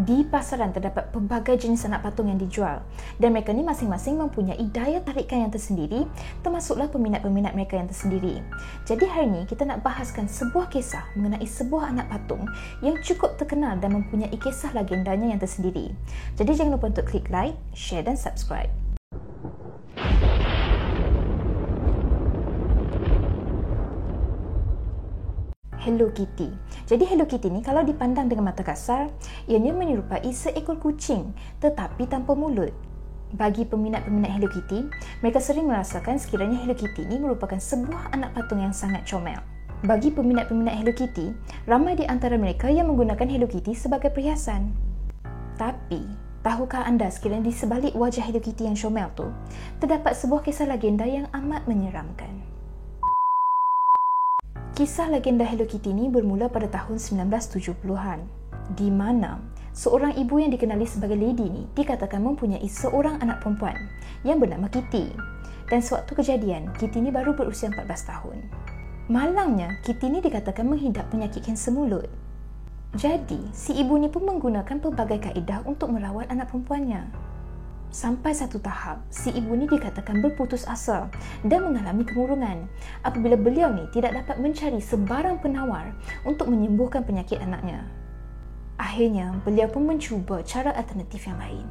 Di pasaran terdapat pelbagai jenis anak patung yang dijual dan mereka ni masing-masing mempunyai daya tarikan yang tersendiri, termasuklah peminat-peminat mereka yang tersendiri. Jadi hari ini kita nak bahaskan sebuah kisah mengenai sebuah anak patung yang cukup terkenal dan mempunyai kisah legendanya yang tersendiri. Jadi jangan lupa untuk klik like, share dan subscribe. Hello Kitty. Jadi Hello Kitty ni kalau dipandang dengan mata kasar, ianya menyerupai seekor kucing tetapi tanpa mulut. Bagi peminat-peminat Hello Kitty, mereka sering merasakan sekiranya Hello Kitty ni merupakan sebuah anak patung yang sangat comel. Bagi peminat-peminat Hello Kitty, ramai di antara mereka yang menggunakan Hello Kitty sebagai perhiasan. Tapi, tahukah anda sekiranya di sebalik wajah Hello Kitty yang comel tu, terdapat sebuah kisah legenda yang amat menyeramkan. Kisah legenda Hello Kitty ni bermula pada tahun 1970-an, di mana seorang ibu yang dikenali sebagai Lady ni dikatakan mempunyai seorang anak perempuan yang bernama Kitty. Dan sewaktu kejadian, Kitty ni baru berusia 14 tahun. Malangnya, Kitty ni dikatakan menghidap penyakit kanser mulut. Jadi, si ibu ni pun menggunakan pelbagai kaedah untuk merawat anak perempuannya. Sampai satu tahap, si ibu ni dikatakan berputus asa dan mengalami kemurungan apabila beliau ni tidak dapat mencari sebarang penawar untuk menyembuhkan penyakit anaknya. Akhirnya, beliau pun mencuba cara alternatif yang lain.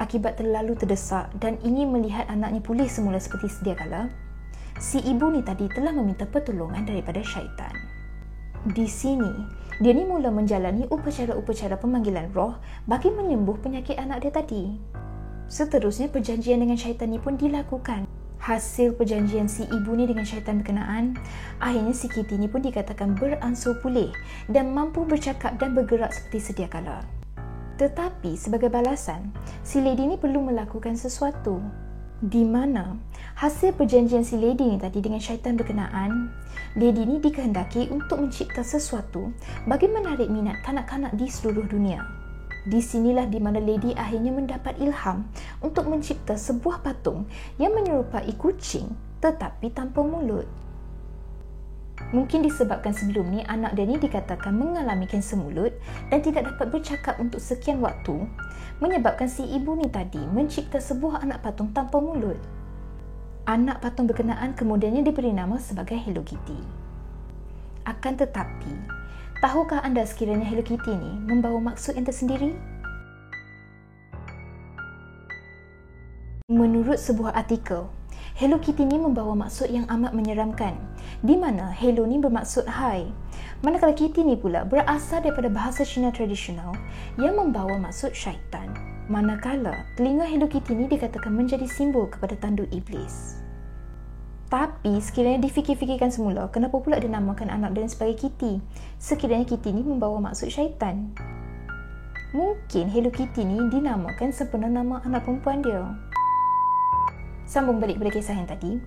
Akibat terlalu terdesak dan ingin melihat anaknya pulih semula seperti sedia kala, si ibu ni tadi telah meminta pertolongan daripada syaitan. Di sini, dia ni mula menjalani upacara-upacara pemanggilan roh bagi menyembuh penyakit anak dia tadi. Seterusnya, perjanjian dengan syaitan ni pun dilakukan. Hasil perjanjian si ibu ni dengan syaitan berkenaan, akhirnya si Kitty ni pun dikatakan beransur pulih dan mampu bercakap dan bergerak seperti sedia kala. Tetapi sebagai balasan, si Lady ni perlu melakukan sesuatu, di mana hasil perjanjian si Lady ni tadi dengan syaitan berkenaan, Lady ni dikehendaki untuk mencipta sesuatu bagi menarik minat kanak-kanak di seluruh dunia. Di sinilah di mana Lady akhirnya mendapat ilham untuk mencipta sebuah patung yang menyerupai kucing tetapi tanpa mulut. Mungkin disebabkan sebelum ni anak dia ni dikatakan mengalami kanser mulut dan tidak dapat bercakap untuk sekian waktu, menyebabkan si ibu ni tadi mencipta sebuah anak patung tanpa mulut. Anak patung berkenaan kemudiannya diberi nama sebagai Hello Kitty. Akan tetapi, tahukah anda sekiranya Hello Kitty ni membawa maksud yang tersendiri? Menurut sebuah artikel, Hello Kitty ni membawa maksud yang amat menyeramkan, di mana Hello ni bermaksud hai, manakala Kitty ni pula berasal daripada bahasa Cina tradisional yang membawa maksud syaitan. Manakala telinga Hello Kitty ni dikatakan menjadi simbol kepada tanduk iblis. Tapi sekiranya difikir-fikirkan semula, kenapa pula dinamakan anak dia sebagai Kitty? Sekiranya Kitty ni membawa maksud syaitan. Mungkin Hello Kitty ni dinamakan sempena nama anak perempuan dia. Sambung balik pada kisah yang tadi,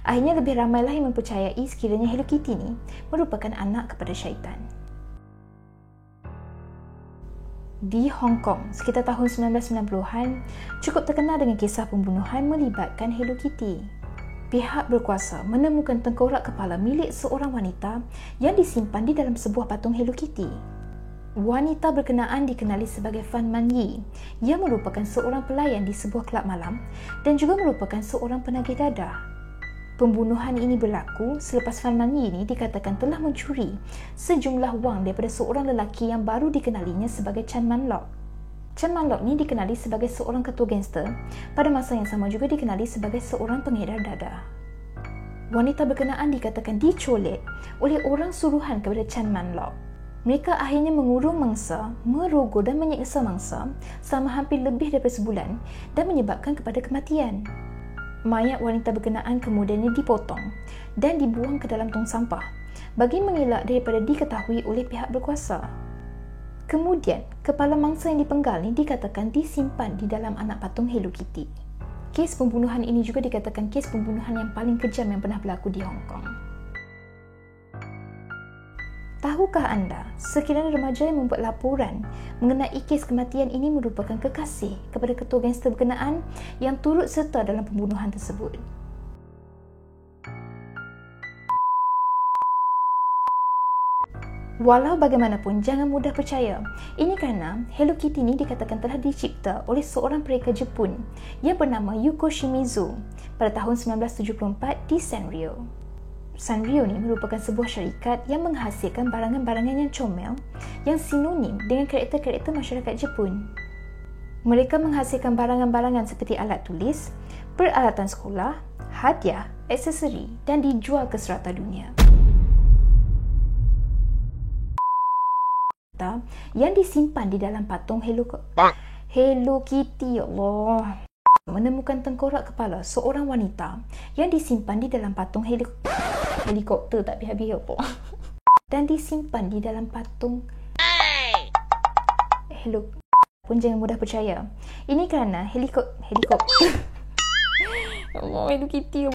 akhirnya lebih ramailah yang mempercayai sekiranya Hello Kitty ni merupakan anak kepada syaitan. Di Hong Kong, sekitar tahun 1990-an, cukup terkenal dengan kisah pembunuhan melibatkan Hello Kitty. Pihak berkuasa menemukan tengkorak kepala milik seorang wanita yang disimpan di dalam sebuah patung Hello Kitty. Wanita berkenaan dikenali sebagai Fan Man Yi, yang merupakan seorang pelayan di sebuah kelab malam dan juga merupakan seorang penagih dadah. Pembunuhan ini berlaku selepas Fan Man Yi ini dikatakan telah mencuri sejumlah wang daripada seorang lelaki yang baru dikenalinya sebagai Chan Man Lok. Chan Man Lok ni dikenali sebagai seorang ketua gangster, pada masa yang sama juga dikenali sebagai seorang pengedar dadah. Wanita berkenaan dikatakan dicolek oleh orang suruhan kepada Chan Man Lok. Mereka akhirnya mengurung mangsa, merogoh dan menyeksa mangsa selama hampir lebih daripada sebulan dan menyebabkan kepada kematian. Mayat wanita berkenaan kemudiannya dipotong dan dibuang ke dalam tong sampah bagi mengelak daripada diketahui oleh pihak berkuasa. Kemudian, kepala mangsa yang dipenggal ni dikatakan disimpan di dalam anak patung Hello Kitty. Kes pembunuhan ini juga dikatakan kes pembunuhan yang paling kejam yang pernah berlaku di Hong Kong. Tahukah anda, sekiranya remaja yang membuat laporan mengenai kes kematian ini merupakan kekasih kepada ketua gangster berkenaan yang turut serta dalam pembunuhan tersebut. Walau bagaimanapun, jangan mudah percaya. Ini kerana Hello Kitty ni dikatakan telah dicipta oleh seorang pereka Jepun yang bernama Yuko Shimizu pada tahun 1974 di Sanrio. Sanrio ni merupakan sebuah syarikat yang menghasilkan barangan-barangan yang comel yang sinonim dengan karakter-karakter masyarakat Jepun. Mereka menghasilkan barangan-barangan seperti alat tulis, peralatan sekolah, hadiah, aksesori dan dijual ke serata dunia. Yang disimpan di dalam patung Hello Kitty, ya Allah. Menemukan tengkorak kepala seorang wanita yang disimpan di dalam patung helikopter tak habis-habis apa. Dan disimpan di dalam patung Hello pun jangan mudah percaya. Ini kerana helikopter Allah, Hello Kitty.